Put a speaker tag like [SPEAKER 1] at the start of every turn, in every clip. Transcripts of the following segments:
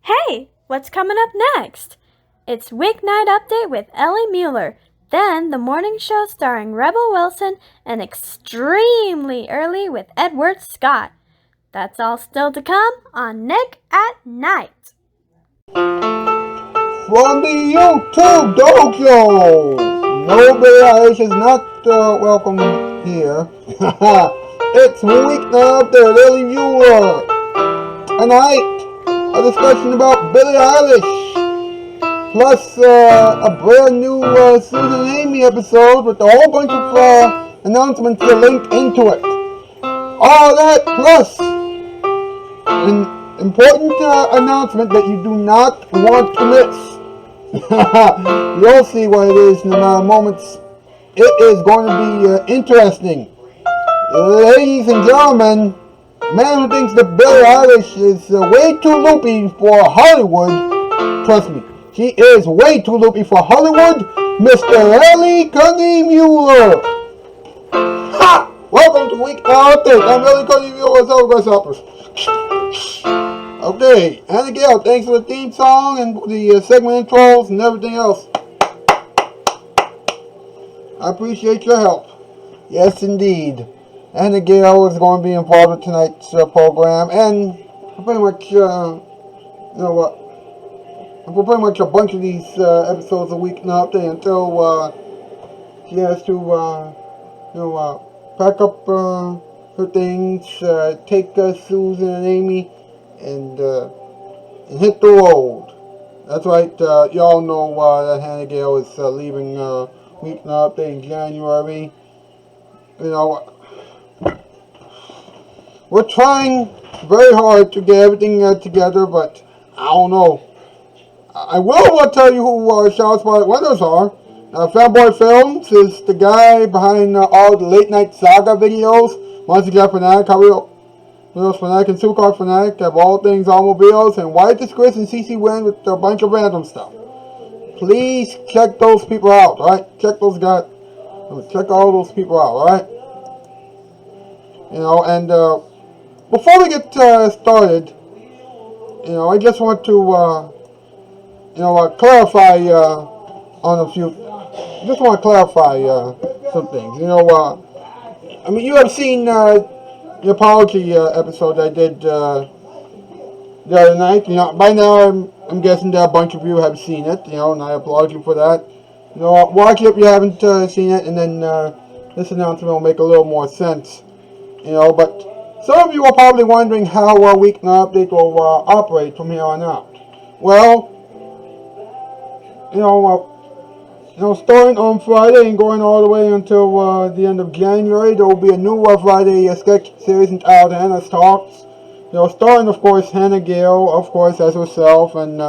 [SPEAKER 1] Hey, what's coming up next? It's Weeknight Update with Ellie Muller, then the morning show starring Rebel Wilson, and Extremely Early with Edward Scott. That's all still to come on Nick at Night.
[SPEAKER 2] From the YouTube dojo! No, Billie Eilish is not welcome here. It's Weeknight Update, Ellie Muller. Tonight, a discussion about Billie Eilish, plus a brand new Susan and Amy episode with a whole bunch of announcements linked into it. All that plus an important announcement that you do not want to miss. You'll see what it is in a moments. It is going to be interesting. Ladies and gentlemen, man who thinks that Billie Eilish is way too loopy for Hollywood, trust me, she is way too loopy for Hollywood, Mr. Ellie Cunny Muller. Ha! Welcome to Week Update. I'm Ellie Cunny Muller, over Grasshoppers. Okay, Anna Gale, thanks for the theme song and the segment intros and everything else. I appreciate your help. Yes, indeed. Anna Gale is going to be involved with tonight's program, and pretty much, you know what? For pretty much a bunch of these episodes a week now until she has to, pack up her things, take Susan and Amy, and hit the road. That's right, y'all know that Hannah Gale is leaving Week Now Update in January. You know, we're trying very hard to get everything together, but I don't know. I will tell you who Shoutout Spotlight winners are. Fanboy Films is the guy behind all the late night saga videos. Monster Jack Fanatic, Wheels Fanatic and Supercar Fanatic have all things automobiles, and White is Chris and CC Win with a bunch of random stuff. Please check those people out, alright? Check those guys. Check all those people out, alright? You know, and before we get started, you know, I just want to, clarify on a few. Just want to clarify some things. You know, I mean, you have seen the apology episode I did the other night. You know, by now I'm guessing that a bunch of you have seen it. You know, and I applaud you for that. You know, watch it if you haven't seen it, and then this announcement will make a little more sense. You know, but some of you are probably wondering how Week Now Update will operate from here on out. Well, you know, starting on Friday and going all the way until the end of January, there will be a new Friday sketch series entitled Hannah's Talks. You know, starring, of course, Hannah Gale, of course, as herself, and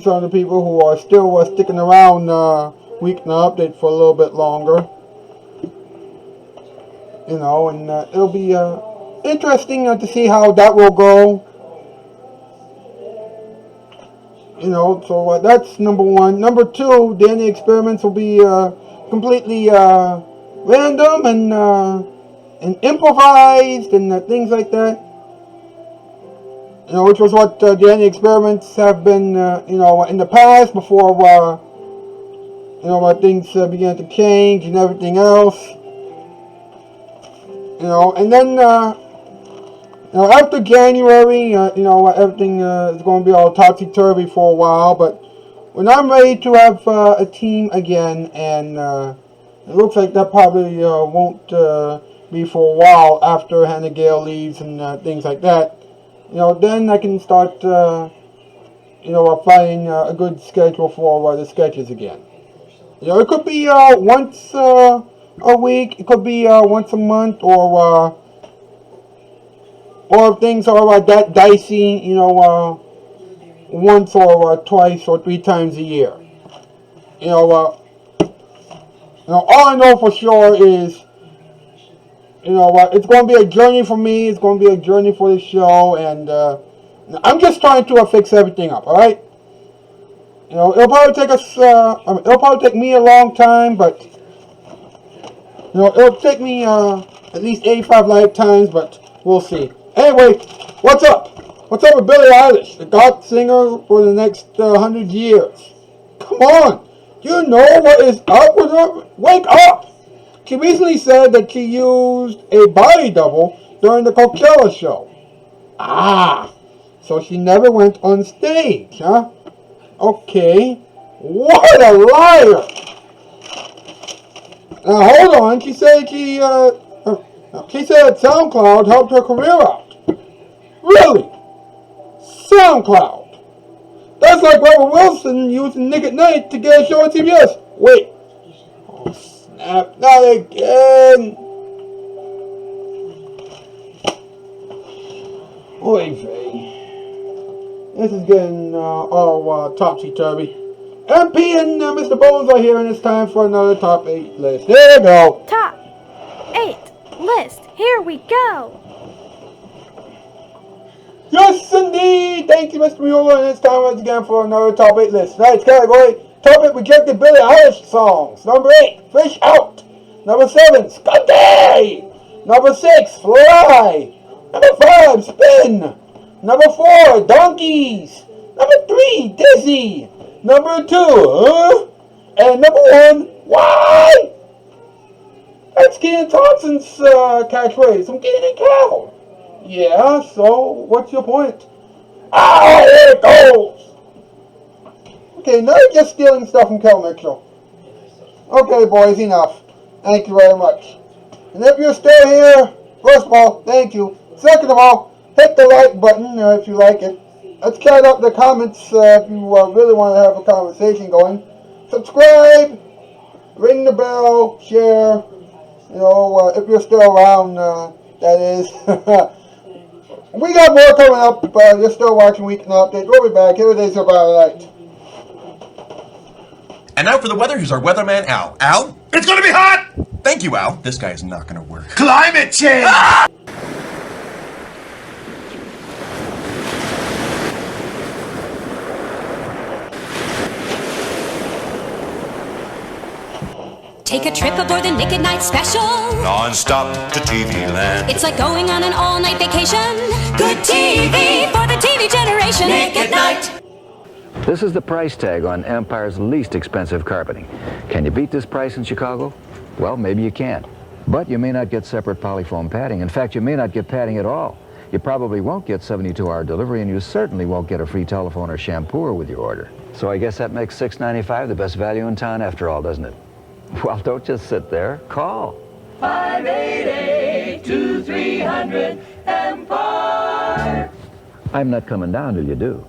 [SPEAKER 2] some of the people who are still sticking around Week Now Update for a little bit longer. You know, and it'll be interesting to see how that will go. You know, so that's number one. Number two, the experiments will be completely random and improvised and things like that. You know, which was what the experiments have been, you know, in the past before, you know, things began to change and everything else. You know, and then, you know, after January, you know, everything is going to be all topsy-turvy for a while, but when I'm ready to have a team again, and it looks like that probably won't be for a while after Hannah Gale leaves and things like that, you know, then I can start, you know, finding a good schedule for the sketches again. You know, it could be once a week, it could be once a month, or if things are that dicey, you know, once or twice or three times a year. You know, all I know for sure is, you know, it's going to be a journey for me. It's going to be a journey for the show, and I'm just trying to fix everything up. All right. You know, it'll probably take us. It'll probably take me a long time, but you know, it'll take me at least 85 lifetimes. But we'll see. Anyway, what's up? What's up with Billie Eilish, the goth singer for the next 100 years? Come on! Do you know what is up with her? Wake up! She recently said that she used a body double during the Coachella show. Ah, so she never went on stage, huh? Okay. What a liar! Now hold on, she said SoundCloud helped her career out. Really? SoundCloud? That's like Rebel Wilson using Nick at Night to get a show on CBS. Wait. Oh, snap. Not again. Oy vey. This is getting all topsy-turvy. MP and Mr. Bones are here, and it's time for another Top 8 list. There you go.
[SPEAKER 1] Top 8 list. Here we go.
[SPEAKER 2] Yes, indeed. Thank you, Mr. Muller, and it's time once again for another Top 8 list. Tonight's category, Top 8 rejected Billie Eilish songs. Number 8, Fish Out. Number 7, Scotty. Number 6, Fly. Number 5, Spin. Number 4, Donkeys. Number 3, Dizzy. Number 2, Huh? And number 1, Why? That's Kenan Thompson's catchphrase. I'm getting a cow. Yeah, so what's your point? Ah, here it goes! Okay, now you're just stealing stuff from Kel Mitchell. Okay, boys, enough. Thank you very much. And if you're still here, first of all, thank you. Second of all, hit the like button if you like it. Let's count up the comments if you really want to have a conversation going. Subscribe, ring the bell, share. You know, if you're still around, that is. We got more coming up. You're still watching Weeknight Update. We'll be back. Here it is about tonight.
[SPEAKER 3] And now for the weather, here's our weatherman, Al. Al?
[SPEAKER 4] It's gonna be hot!
[SPEAKER 3] Thank you, Al. This guy is not gonna work.
[SPEAKER 4] Climate change!
[SPEAKER 5] Take a trip aboard the Nick at Night special.
[SPEAKER 4] Non-stop to TV land.
[SPEAKER 5] It's like going on an all-night vacation. Good TV for the TV generation. Nick at Night.
[SPEAKER 6] This is the price tag on Empire's least expensive carpeting. Can you beat this price in Chicago? Well, maybe you can. But you may not get separate polyfoam padding. In fact, you may not get padding at all. You probably won't get 72-hour delivery, and you certainly won't get a free telephone or shampoo with your order. So I guess that makes $6.95 the best value in town after all, doesn't it? Well, don't just sit there. Call.
[SPEAKER 7] 588-2300 Empire.
[SPEAKER 6] I'm not coming down till you do.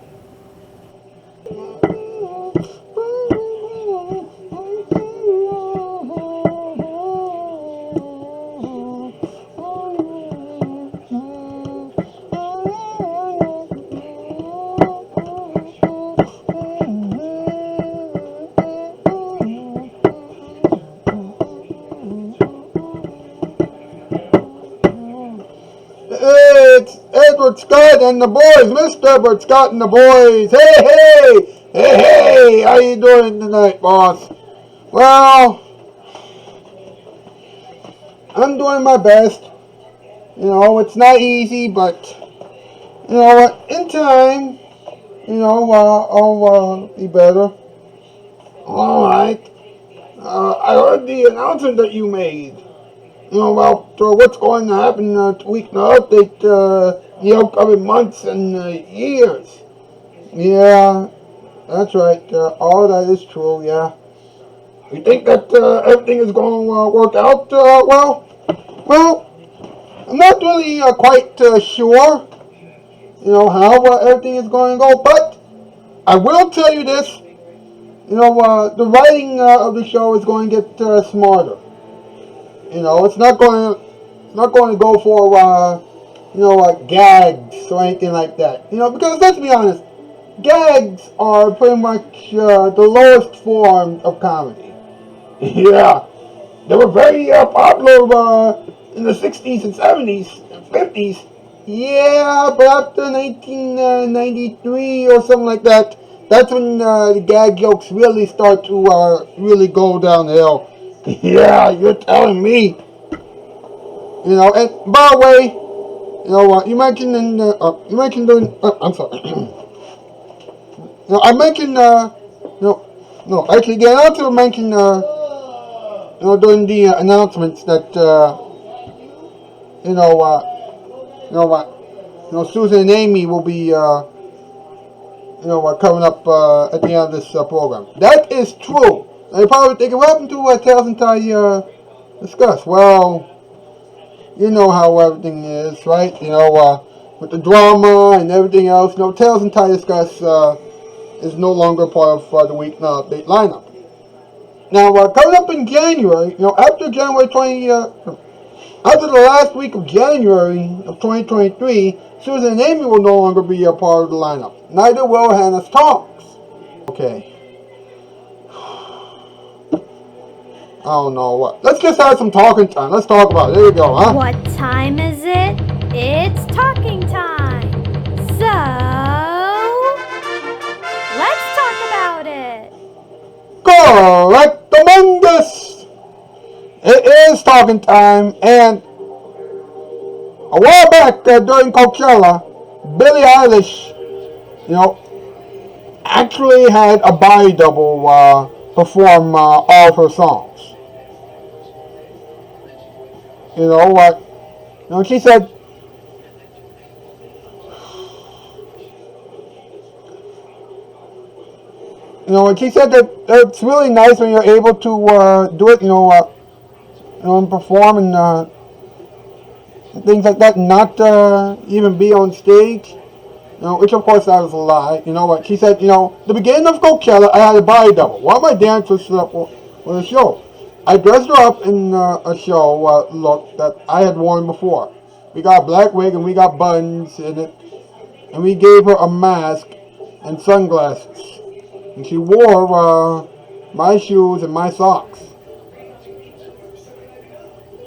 [SPEAKER 2] It's Edward Scott and the boys, Mr. Edward Scott and the boys. Hey, hey, how you doing tonight, boss? Well, I'm doing my best. You know, it's not easy, but, you know what, in time, you know, I'll be better. Alright. I heard the announcement that you made. You know, about what's going to happen to Weeknight Update the upcoming months and years. Yeah, that's right. All that is true, yeah. You think that everything is going to work out well? Well, I'm not really quite sure, you know, how everything is going to go, but I will tell you this. You know, the writing of the show is going to get smarter. You know, it's not going to go for, you know, like gags or anything like that. You know, because let's be honest, gags are pretty much the lowest form of comedy. Yeah, they were very popular in the 60s and 70s and 50s. Yeah, but after 1993 or something like that, that's when the gag jokes really start to really go downhill. Yeah, you're telling me. You know, and by the way, You mentioned doing. I'm sorry. I mentioned. No. Actually, again, I also mentioned. During the announcements that. You know. Susan and Amy will be. Coming up at the end of this program. That is true. And you're probably thinking, what happened to Tales and Ty discuss? Well, you know how everything is, right? With the drama and everything else. Tales and Ty discuss is no longer part of the Weeknight Update lineup. Now, coming up in January, after January 20, after the last week of January of 2023, Susan and Amy will no longer be a part of the lineup. Neither will Hannah's Talks. Okay. I don't know what. Let's just have some talking time. Let's talk about it. There you go, huh?
[SPEAKER 1] What time is it? It's talking time. So, let's talk about it.
[SPEAKER 2] Correct, Amongus! It is talking time, and a while back during Coachella, Billie Eilish, actually had a body double perform all of her songs. She said, that it's really nice when you're able to do it, and perform and things like that, and not even be on stage. Which of course that was a lie. She said, the beginning of Coachella, I had a body double. One of my dancers was a show. I dressed her up in a show look that I had worn before. We got a black wig and we got buttons in it. And we gave her a mask and sunglasses. And she wore my shoes and my socks.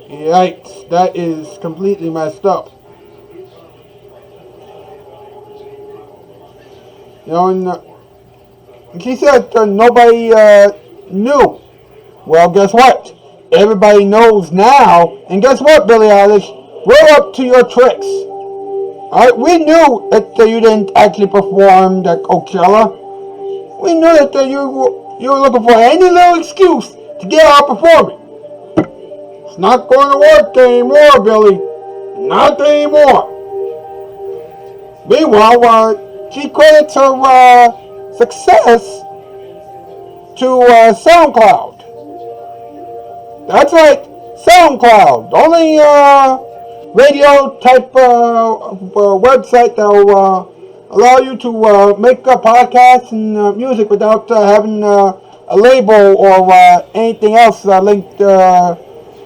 [SPEAKER 2] Yikes, that is completely messed up. And she said nobody knew. Well, guess what? Everybody knows now. And guess what, Billie Eilish? We're up to your tricks. Alright, we knew that you didn't actually perform at Coachella. We knew that you were looking for any little excuse to get out performing. It's not going to work anymore, Billie. Not anymore. Meanwhile, she credits her success to SoundCloud. That's right, SoundCloud. The only radio type website that will allow you to make podcasts and music without having a label or anything else linked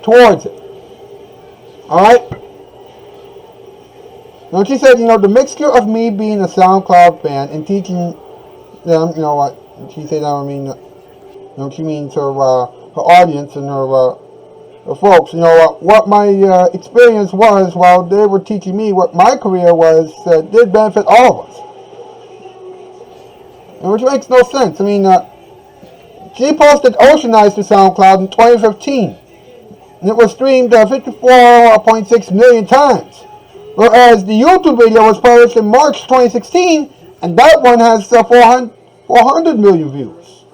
[SPEAKER 2] towards it. Alright? Now she said, the mixture of me being a SoundCloud fan and teaching them, she said, she means her audience and her folks, what my experience was while they were teaching me what my career was, did benefit all of us. And which makes no sense. She posted Ocean Eyes to SoundCloud in 2015, and it was streamed 54.6 million times. Whereas the YouTube video was published in March 2016, and that one has 400 million views.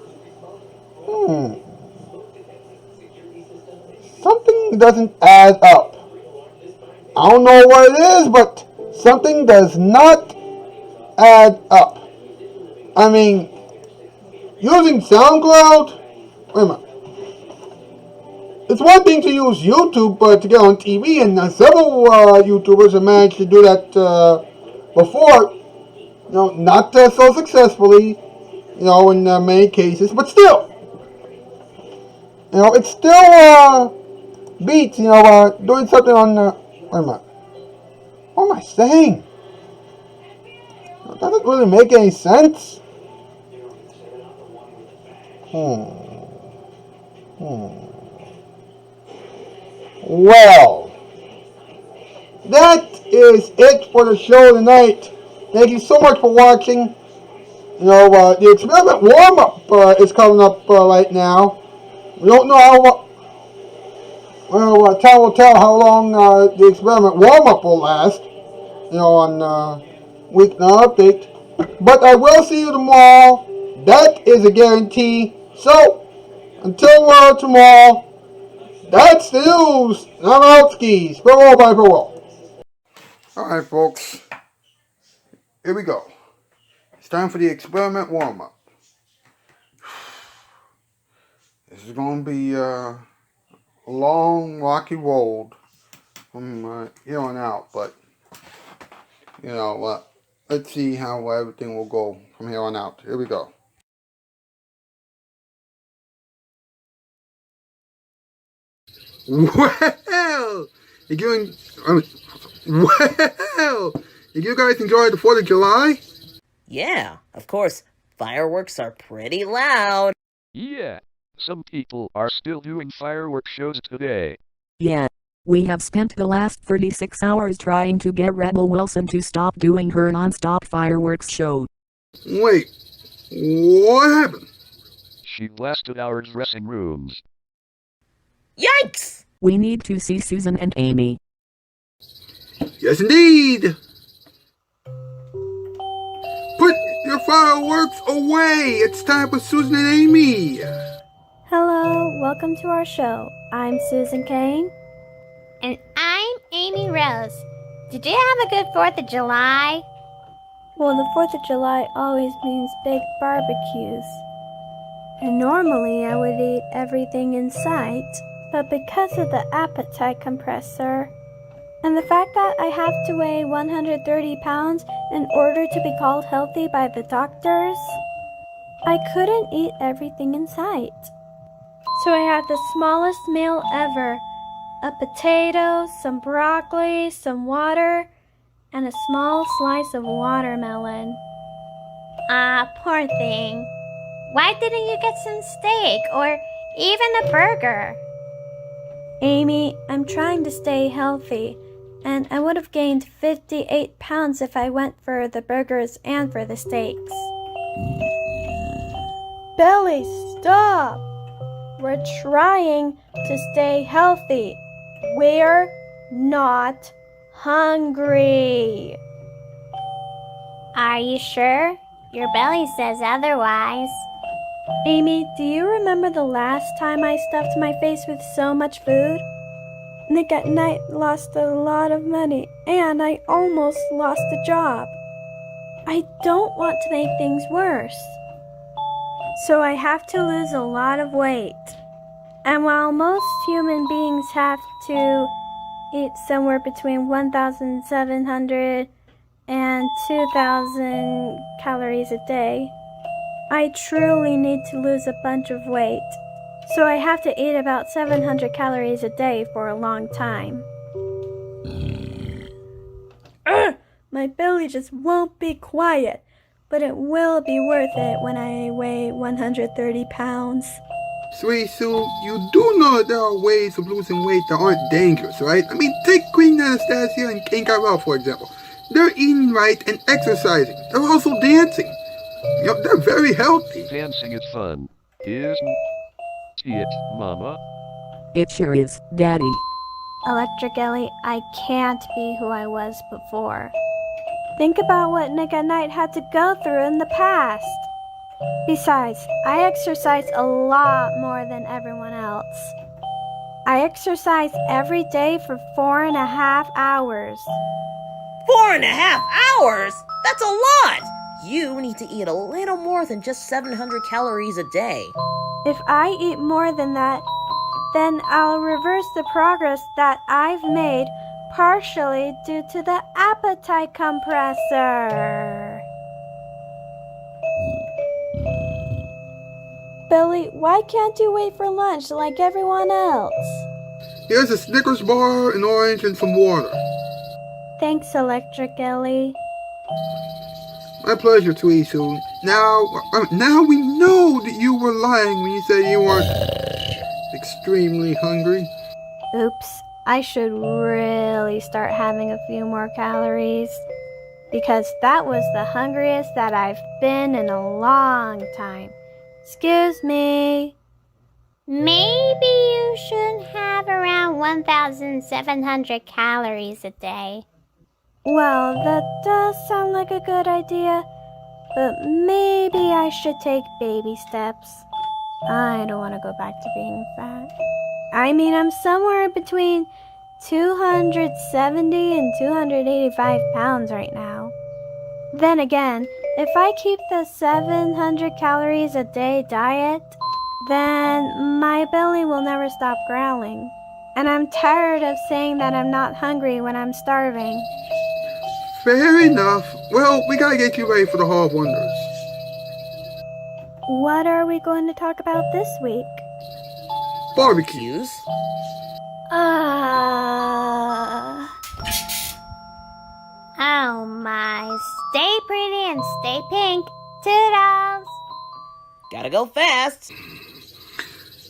[SPEAKER 2] Something doesn't add up. I don't know what it is, but something does not add up. Using SoundCloud, wait a minute. It's one thing to use YouTube to get on TV, and several YouTubers have managed to do that before. Not so successfully, in many cases, but still. It still beats, doing something on, wait a minute. What am I saying? That doesn't really make any sense. Well, that is it for the show tonight. Thank you so much for watching. The experiment warm-up is coming up right now. We don't know how. Time will tell how long the experiment warm-up will last. on Weeknight Update. But I will see you tomorrow. That is a guarantee. So, until tomorrow, that's the news. I'm out skis. Farewell, bye, farewell. Alright, folks. Here we go. It's time for the experiment warm-up. This is going to be a long, rocky road from here on out. But, let's see how everything will go from here on out. Here we go. Well, you doing? Well, did you guys enjoy the 4th of July?
[SPEAKER 8] Yeah, of course. Fireworks are pretty loud.
[SPEAKER 9] Yeah, some people are still doing fireworks shows today.
[SPEAKER 10] Yeah, we have spent the last 36 hours trying to get Rebel Wilson to stop doing her non-stop fireworks show.
[SPEAKER 2] Wait, what happened?
[SPEAKER 9] She blasted our dressing rooms.
[SPEAKER 8] Yikes!
[SPEAKER 10] We need to see Susan and Amy.
[SPEAKER 2] Yes, indeed. Put your fireworks away. It's time for Susan and Amy.
[SPEAKER 1] Hello, welcome to our show. I'm Susan Kane.
[SPEAKER 11] And I'm Amy Rose. Did you have a good 4th of July?
[SPEAKER 1] Well, the 4th of July always means big barbecues. And normally I would eat everything in sight, but because of the appetite compressor, and the fact that I have to weigh 130 pounds in order to be called healthy by the doctors, I couldn't eat everything in sight. So I had the smallest meal ever. A potato, some broccoli, some water, and a small slice of watermelon.
[SPEAKER 11] Poor thing. Why didn't you get some steak or even a burger?
[SPEAKER 1] Amy, I'm trying to stay healthy, and I would have gained 58 pounds if I went for the burgers and for the steaks. Billy, stop! We're trying to stay healthy. We're not hungry.
[SPEAKER 11] Are you sure? Your belly says otherwise.
[SPEAKER 1] Amy, do you remember the last time I stuffed my face with so much food? Nick at Night lost a lot of money, and I almost lost a job. I don't want to make things worse. So I have to lose a lot of weight. And while most human beings have to eat somewhere between 1,700 and 2,000 calories a day, I truly need to lose a bunch of weight. So I have to eat about 700 calories a day for a long time. My belly just won't be quiet, but it will be worth it when I weigh 130 pounds.
[SPEAKER 2] Sweet Sue, you do know there are ways of losing weight that aren't dangerous, right? I mean, take Queen Anastasia and King Kyle, for example. They're eating right and exercising. They're also dancing. They're very healthy.
[SPEAKER 9] Dancing is fun, isn't it, Mama?
[SPEAKER 10] It sure is, Daddy.
[SPEAKER 1] Electric Ellie, I can't be who I was before. Think about what Nick at Night had to go through in the past. Besides, I exercise a lot more than everyone else. I exercise every day for 4.5 hours.
[SPEAKER 8] 4.5 hours? That's a lot! You need to eat a little more than just 700 calories a day.
[SPEAKER 1] If I eat more than that, then I'll reverse the progress that I've made partially due to the appetite compressor. Billy, why can't you wait for lunch like everyone else?
[SPEAKER 2] Here's a Snickers bar, an orange, and some water.
[SPEAKER 1] Thanks, Electric Ellie.
[SPEAKER 2] My pleasure, Sweet Sue. Now we know that you were lying when you said you weren't extremely hungry.
[SPEAKER 1] Oops, I should really start having a few more calories, because that was the hungriest that I've been in a long time. Excuse me.
[SPEAKER 11] Maybe you should have around 1,700 calories a day.
[SPEAKER 1] Well, that does sound like a good idea, but maybe I should take baby steps. I don't want to go back to being fat. I mean, I'm somewhere between 270 and 285 pounds right now. Then again, if I keep the 700 calories a day diet, then my belly will never stop growling. And I'm tired of saying that I'm not hungry when I'm starving.
[SPEAKER 2] Fair enough. Well, we gotta get you ready for the Hall of Wonders.
[SPEAKER 1] What are we going to talk about this week?
[SPEAKER 2] Barbecues.
[SPEAKER 11] Oh my. Stay pretty and stay pink. Toodles!
[SPEAKER 8] Gotta go fast.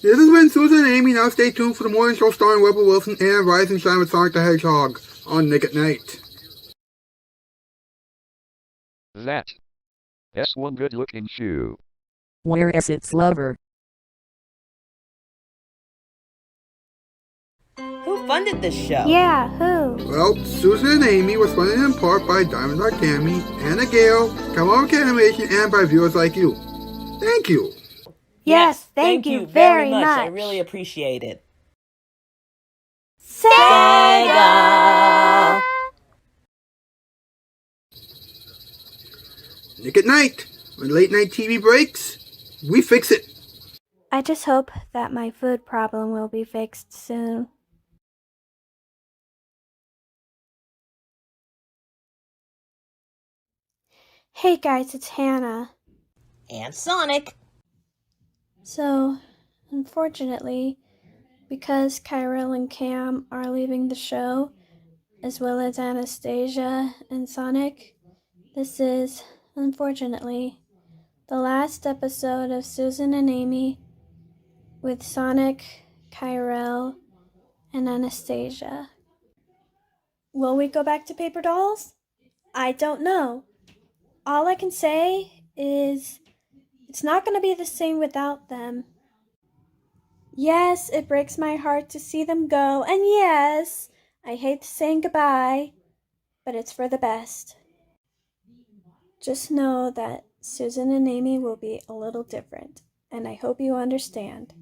[SPEAKER 2] This has been Susan and Amy. Now stay tuned for the morning show starring Rebel Wilson and Rise and Shine with Sonic the Hedgehog on Nick at Night.
[SPEAKER 9] That's one good-looking shoe.
[SPEAKER 10] Where is its lover?
[SPEAKER 8] Who funded this show?
[SPEAKER 1] Yeah, who?
[SPEAKER 2] Well, Susan and Amy was funded in part by Diamond Dog Tammy, Anna Gale, Kamala Animation, and by viewers like you. Thank you.
[SPEAKER 1] Yes, thank you very much.
[SPEAKER 8] I really appreciate it.
[SPEAKER 1] Sega!
[SPEAKER 2] Nick at Night. When late night TV breaks, we fix it.
[SPEAKER 1] I just hope that my food problem will be fixed soon. Hey guys, it's Hannah.
[SPEAKER 8] And Sonic.
[SPEAKER 1] So, unfortunately, because Kyrell and Cam are leaving the show, as well as Anastasia and Sonic, this is, unfortunately, the last episode of Susan and Amy with Sonic, Kyrell, and Anastasia. Will we go back to paper dolls? I don't know. All I can say is it's not going to be the same without them. Yes, it breaks my heart to see them go, and yes, I hate saying goodbye, but it's for the best. Just know that Susan and Amy will be a little different, and I hope you understand.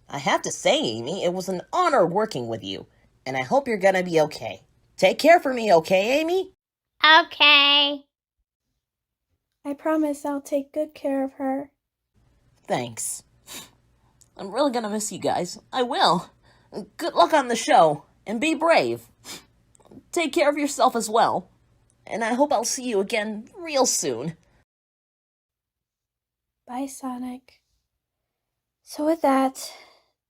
[SPEAKER 8] I have to say, Amy, it was an honor working with you, and I hope you're gonna be okay. Take care for me, okay, Amy?
[SPEAKER 11] Okay.
[SPEAKER 1] I promise I'll take good care of her.
[SPEAKER 8] Thanks. I'm really gonna miss you guys. I will. Good luck on the show, and be brave. Take care of yourself as well. And I hope I'll see you again real soon.
[SPEAKER 1] Bye, Sonic. So with that,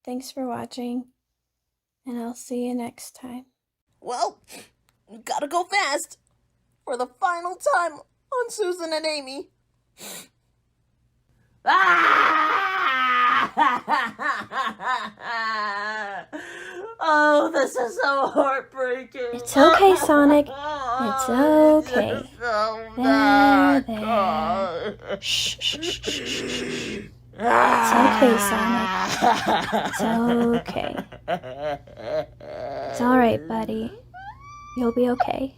[SPEAKER 1] thanks for watching, and I'll see you next time.
[SPEAKER 8] Well, gotta go fast. For the final time on Susan and Amy. Oh, this is so heartbreaking.
[SPEAKER 1] It's okay, Sonic. It's okay. There. Shh, shh, shh, shh, shh. It's okay, Sonic. It's okay. It's alright, buddy. You'll be okay.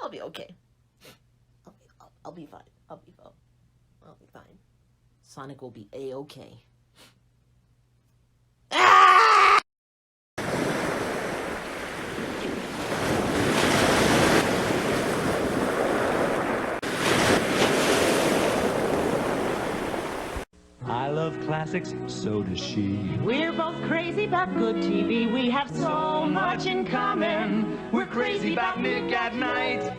[SPEAKER 8] I'll be okay. I'll be fine. I'll be fine. Sonic will be A-okay.
[SPEAKER 7] I love classics, so does she.
[SPEAKER 12] We're both crazy about good TV. We have so much in common.
[SPEAKER 7] We're crazy about Nick at Night.